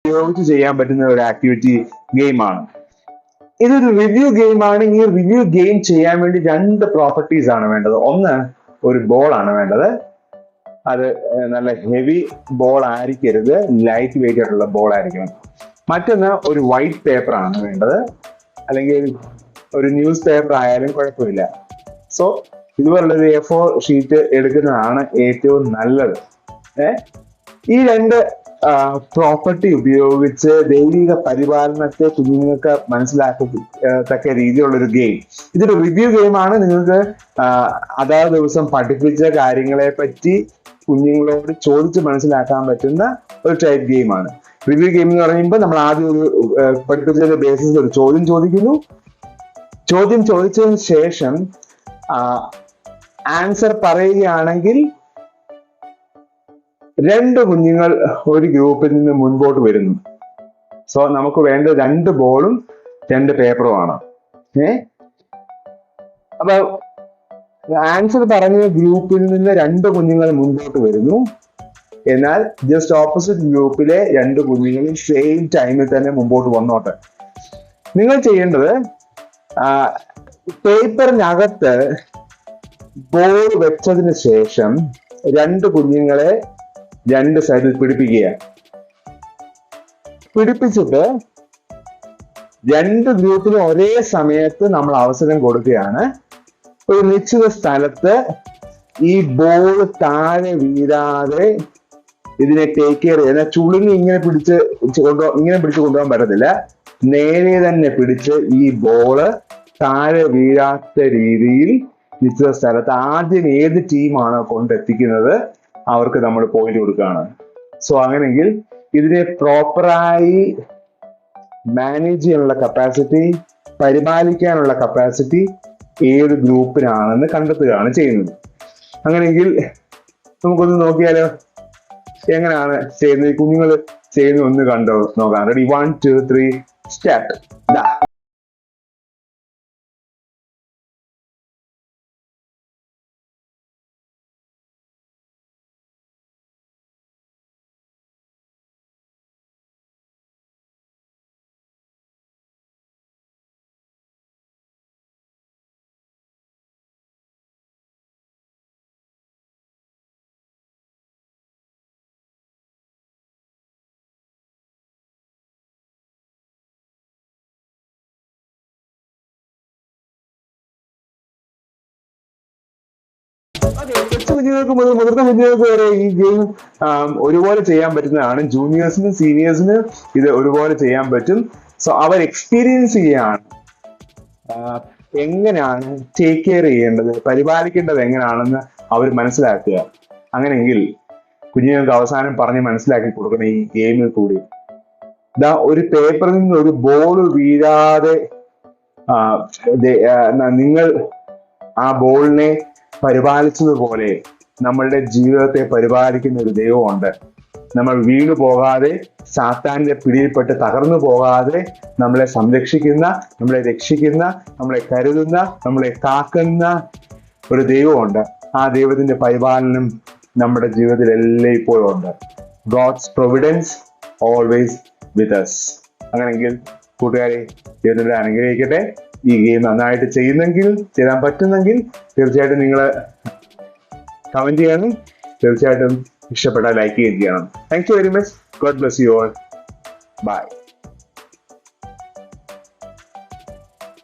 ഉപയോഗിച്ച് ചെയ്യാൻ പറ്റുന്ന ഒരു ആക്ടിവിറ്റി ഗെയിമാണ്. ഇതൊരു റിവ്യൂ ഗെയിമാണ്. ഈ റിവ്യൂ ഗെയിം ചെയ്യാൻ വേണ്ടി 2 പ്രോപ്പർട്ടീസ് ആണ് വേണ്ടത്. ഒന്ന്, ഒരു ബോൾ ആണ് വേണ്ടത്. അത് നല്ല ഹെവി ബോൾ ആയിരിക്കരുത്, ലൈറ്റ് വെയിറ്റ് ആയിട്ടുള്ള ബോൾ ആയിരിക്കണം. മറ്റൊന്ന്, ഒരു വൈറ്റ് പേപ്പർ ആണ് വേണ്ടത്, അല്ലെങ്കിൽ ഒരു ന്യൂസ് പേപ്പർ ആയാലും കുഴപ്പമില്ല. സോ ഇതുപോലുള്ളൊരു A4 ഷീറ്റ് എടുക്കുന്നതാണ് ഏറ്റവും നല്ലത്. ഈ 2 പ്രോപ്പർട്ടി ഉപയോഗിച്ച് ദൈവിക പരിപാലനത്തെ കുഞ്ഞുങ്ങൾക്ക് മനസ്സിലാക്കത്തക്ക രീതിയിലുള്ളൊരു ഗെയിം. ഇതൊരു റിവ്യൂ ഗെയിമാണ്. നിങ്ങൾക്ക് അതാത് ദിവസം പഠിപ്പിച്ച കാര്യങ്ങളെ പറ്റി കുഞ്ഞുങ്ങളോട് ചോദിച്ച് മനസ്സിലാക്കാൻ പറ്റുന്ന ഒരു ടൈപ്പ് ഗെയിമാണ്. റിവ്യൂ ഗെയിം എന്ന് പറയുമ്പോൾ നമ്മൾ ആദ്യം ഒരു പഠിപ്പിച്ചതിന്റെ ബേസിസിൽ ഒരു ചോദ്യം ചോദിക്കുന്നു. ചോദ്യം ചോദിച്ചതിന് ശേഷം ആൻസർ പറയുകയാണെങ്കിൽ 2 കുഞ്ഞുങ്ങൾ ഒരു ഗ്രൂപ്പിൽ നിന്ന് മുൻപോട്ട് വരുന്നു. സോ നമുക്ക് വേണ്ട 2 ബോളും 2 പേപ്പറുമാണ്. അപ്പൊ ആൻസർ പറഞ്ഞ ഗ്രൂപ്പിൽ നിന്ന് 2 കുഞ്ഞുങ്ങൾ മുൻപോട്ട് വരുന്നു. എന്നാൽ ജസ്റ്റ് ഓപ്പോസിറ്റ് ഗ്രൂപ്പിലെ 2 കുഞ്ഞുങ്ങളും സെയിം ടൈമിൽ തന്നെ മുമ്പോട്ട് വന്നോട്ടെ. നിങ്ങൾ ചെയ്യേണ്ടത് പേപ്പറിനകത്ത് ബോൾ വെച്ചതിന് ശേഷം 2 കുഞ്ഞുങ്ങളെ 2 സൈഡിൽ പിടിപ്പിക്കുക. പിടിപ്പിച്ചിട്ട് 2 ഗ്രൂപ്പിനും ഒരേ സമയത്ത് നമ്മൾ അവസരം കൊടുക്കുകയാണ്. ഒരു നിശ്ചിത സ്ഥലത്ത് ഈ ബോൾ താഴെ വീഴാതെ ഇതിനെ ടേക്ക് കെയർ ചെയ്യുന്ന, ചുളുങ്ങി ഇങ്ങനെ പിടിച്ച് കൊണ്ടുപോകാൻ പറ്റത്തില്ല. നേരെ തന്നെ പിടിച്ച് ഈ ബോള് താഴെ വീഴാത്ത രീതിയിൽ നിശ്ചിത സ്ഥലത്ത് ആദ്യം ഏത് ടീമാണോ കൊണ്ടെത്തിക്കുന്നത് അവർക്ക് നമ്മൾ പോയിന്റ് കൊടുക്കുകയാണ്. സോ അങ്ങനെയെങ്കിൽ ഇതിനെ പ്രോപ്പറായി മാനേജ് ചെയ്യാനുള്ള കപ്പാസിറ്റി, പരിപാലിക്കാനുള്ള കപ്പാസിറ്റി ഏത് ഗ്രൂപ്പിനാണെന്ന് കണ്ടെത്തുകയാണ് ചെയ്യുന്നത്. അങ്ങനെയെങ്കിൽ നമുക്കൊന്ന് നോക്കിയാലോ എങ്ങനെയാണ് ചെയ്യുന്നത്. കുഞ്ഞുങ്ങൾ ചെയ്യുന്നത് ഒന്ന് കണ്ടോ നോക്കാം. Ready, 1 2 3 start. കൊച്ചു കുഞ്ഞുങ്ങൾക്ക് മുതൽ മുതിർന്ന കുഞ്ഞുങ്ങൾക്ക് വരെ ഈ ഗെയിം ഒരുപോലെ ചെയ്യാൻ പറ്റുന്നതാണ്. ജൂനിയേഴ്സിനും സീനിയേഴ്സിനും ഇത് ഒരുപോലെ ചെയ്യാൻ പറ്റും. സോ അവർ എക്സ്പീരിയൻസ് ചെയ്യാണ് എങ്ങനെയാണ് ടേക്ക് കെയർ ചെയ്യേണ്ടത്, പരിപാലിക്കേണ്ടത് എങ്ങനെയാണെന്ന് അവർ മനസ്സിലാക്കുക. അങ്ങനെയെങ്കിൽ കുഞ്ഞുങ്ങൾക്ക് അവസാനം പറഞ്ഞ് മനസ്സിലാക്കി കൊടുക്കണം ഈ ഗെയിമിൽ കൂടി. ഒരു പേപ്പറിൽ നിന്ന് ഒരു ബോൾ വീഴാതെ നിങ്ങൾ ആ ബോളിനെ പരിപാലിച്ചതുപോലെ നമ്മളുടെ ജീവിതത്തെ പരിപാലിക്കുന്ന ഒരു ദൈവമുണ്ട്. നമ്മൾ വീണു പോകാതെ, സാത്താന്റെ പിടിയിൽപ്പെട്ട് തകർന്നു പോകാതെ നമ്മളെ സംരക്ഷിക്കുന്ന, നമ്മളെ രക്ഷിക്കുന്ന, നമ്മളെ കരുതുന്ന, നമ്മളെ കാക്കുന്ന ഒരു ദൈവമുണ്ട്. ആ ദൈവത്തിന്റെ പരിപാലനം നമ്മുടെ ജീവിതത്തിൽ എല്ലായ്പ്പോഴും ഉണ്ട്. God's providence always with us. അങ്ങനെയെങ്കിൽ കൂട്ടുകാരെ, ദൈവം അനുഗ്രഹിക്കട്ടെ. ഈ ഗെയിം നന്നായിട്ട് ചെയ്യാൻ പറ്റുന്നെങ്കിൽ തീർച്ചയായിട്ടും നിങ്ങൾ കമന്റ് ചെയ്യണം. തീർച്ചയായിട്ടും ഇഷ്ടപ്പെട്ടാൽ ലൈക്ക് ചെയ്യണം. Thank you very much. God bless you all. By.